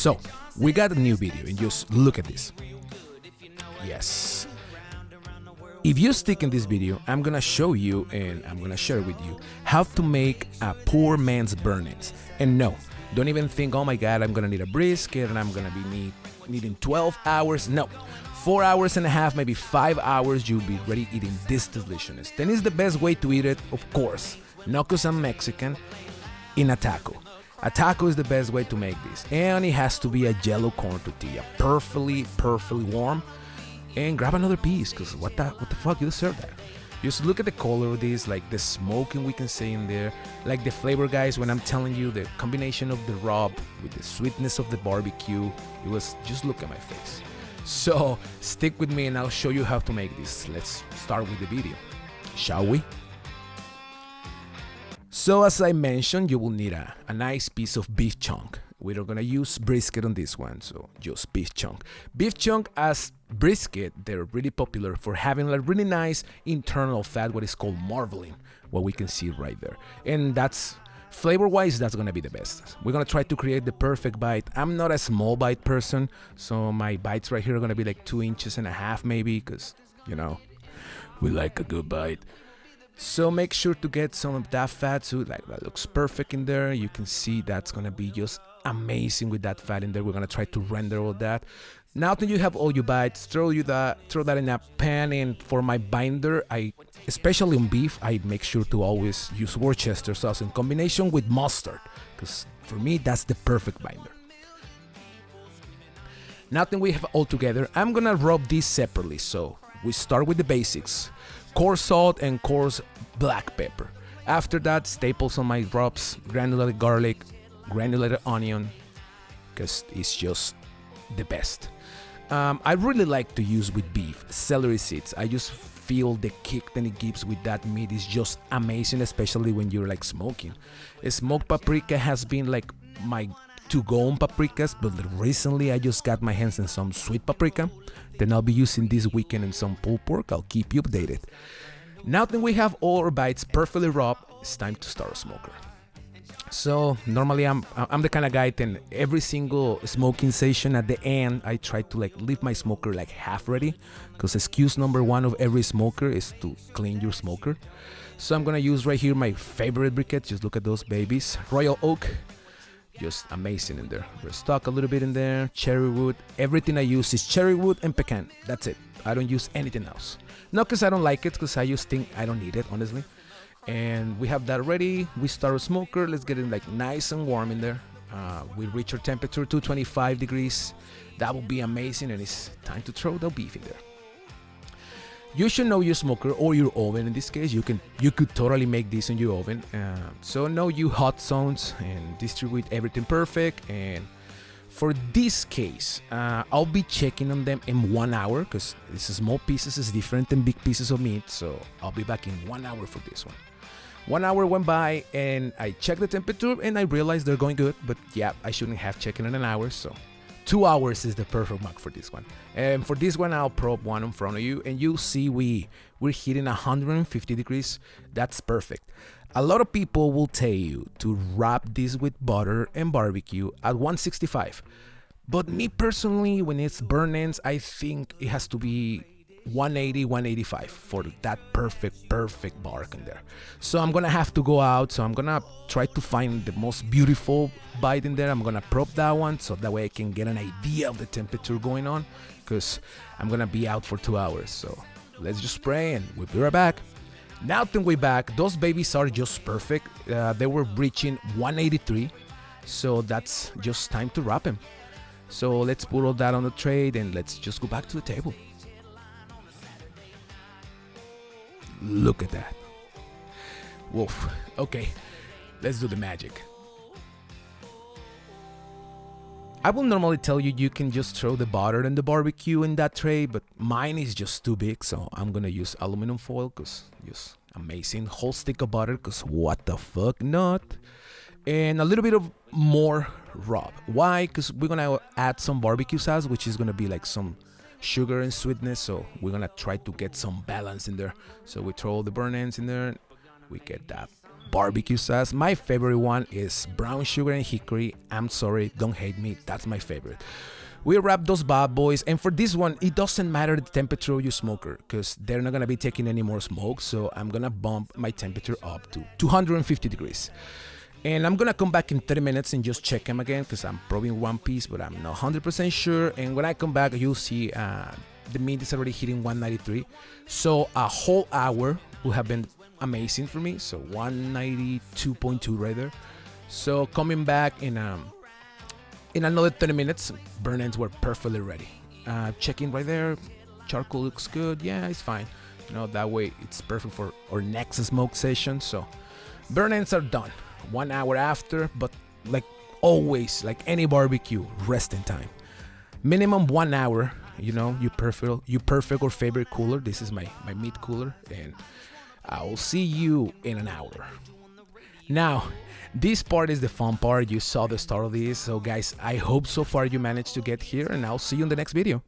So we got a new video and just look at this. Yes. If you stick in this video, I'm gonna show you and I'm gonna share with you how to make a poor man's burn-ins. And no, don't even think, oh my god, I'm gonna need a brisket and I'm gonna be needing 12 hours. No, 4 hours and a half, maybe 5 hours, you'll be ready eating this deliciousness. Then is the best way to eat it, of course, not because I'm Mexican, in a taco. A taco is the best way to make this. And it has to be a yellow corn tortilla, perfectly warm. And grab another piece, because what the fuck, you deserve that. Just look at the color of this, like the smoking we can see in there, like the flavor, guys. When I'm telling you the combination of the rub with the sweetness of the barbecue, it was just look at my face. So stick with me and I'll show you how to make this. Let's start with the video, shall we? So as I mentioned, you will need a nice piece of beef chunk. We're gonna use brisket on this one, so just beef chunk. Beef chunk as brisket, they're really popular for having a really nice internal fat, what is called marbling, what we can see right there. And that's, flavor-wise, that's gonna be the best. We're gonna try to create the perfect bite. I'm not a small bite person, so my bites right here are gonna be like 2.5 inches maybe, because, you know, we like a good bite. So make sure to get some of that fat, so like that looks perfect in there. You can see that's gonna be just amazing with that fat in there. We're gonna try to render all that. Now that you have all your bites, throw that in a pan. And for my binder, especially on beef, I make sure to always use Worcester sauce in combination with mustard, because for me that's the perfect binder. Now that we have all together, I'm gonna rub these separately. So we start with the basics: coarse salt and coarse black pepper. After that, staples on my rubs: granulated garlic, granulated onion, because it's just the best. I really like to use with beef celery seeds. I just feel the kick that it gives with that meat is just amazing, especially when you're like smoking. Smoked paprika has been like my to-go on paprikas, but recently I just got my hands on some sweet paprika. Then I'll be using this weekend in some pulled pork. I'll keep you updated. Now that we have all our bites perfectly rubbed, it's time to start a smoker. So normally I'm the kind of guy that every single smoking session at the end I try to like leave my smoker like half ready, because excuse number one of every smoker is to clean your smoker. So I'm gonna use right here my favorite briquette. Just look at those babies, Royal Oak, just amazing in there. Stock a little bit in there, cherry wood. Everything I use is cherry wood and pecan. That's it. I don't use anything else. Not because I don't like it, because I just think I don't need it, honestly. And we have that ready. We start a smoker. Let's get it like nice and warm in there. We reach our temperature 225 degrees. That will be amazing, and it's time to throw the beef in there. You should know your smoker or your oven. In this case, you could totally make this in your oven. So know your hot zones and distribute everything perfect. And for this case, I'll be checking on them in 1 hour, because this small pieces is different than big pieces of meat. So I'll be back in 1 hour for this one. 1 hour went by and I checked the temperature and I realized they're going good. But yeah, I shouldn't have checked in an hour. So 2 hours is the perfect mark for this one. And for this one, I'll probe one in front of you and you'll see we're hitting 150 degrees. That's perfect. A lot of people will tell you to wrap this with butter and barbecue at 165. But me personally, when it's burn-ins, I think it has to be 180, 185 for that perfect bark in there. So I'm gonna have to go out. So I'm gonna try to find the most beautiful bite in there. I'm gonna probe that one so that way I can get an idea of the temperature going on, because I'm gonna be out for 2 hours. So let's just spray and we'll be right back. Now that we're back, those babies are just perfect. They were reaching 183, so that's just time to wrap them. So let's put all that on the tray and let's just go back to the table. Look at that. Woof. Okay, let's do the magic. I will normally tell you can just throw the butter and the barbecue in that tray, but mine is just too big, so I'm gonna use aluminum foil, because just amazing. Whole stick of butter, because what the fuck not. And a little bit of more rub. Why? Because we're gonna add some barbecue sauce, which is gonna be like some sugar and sweetness, so we're gonna try to get some balance in there. So we throw all the burn ends in there, we get that barbecue sauce. My favorite one is brown sugar and hickory. I'm sorry, don't hate me, that's my favorite. We wrap those bad boys, and for this one, it doesn't matter the temperature of your smoker, because they're not gonna be taking any more smoke, so I'm gonna bump my temperature up to 250 degrees. And I'm gonna come back in 30 minutes and just check them again, because I'm probing one piece, but I'm not 100% sure. And when I come back, you'll see the meat is already hitting 193. So a whole hour would have been amazing for me. So 192.2 right there. So coming back in another 30 minutes, burn ends were perfectly ready. Checking right there, charcoal looks good. Yeah, it's fine. You know, that way it's perfect for our next smoke session. So burn ends are done 1 hour after, but like always, like any barbecue, resting time. Minimum 1 hour, you know, you perfect or favorite cooler. This is my meat cooler, and I'll see you in an hour. Now, this part is the fun part. You saw the start of this. So guys, I hope so far you managed to get here, and I'll see you in the next video.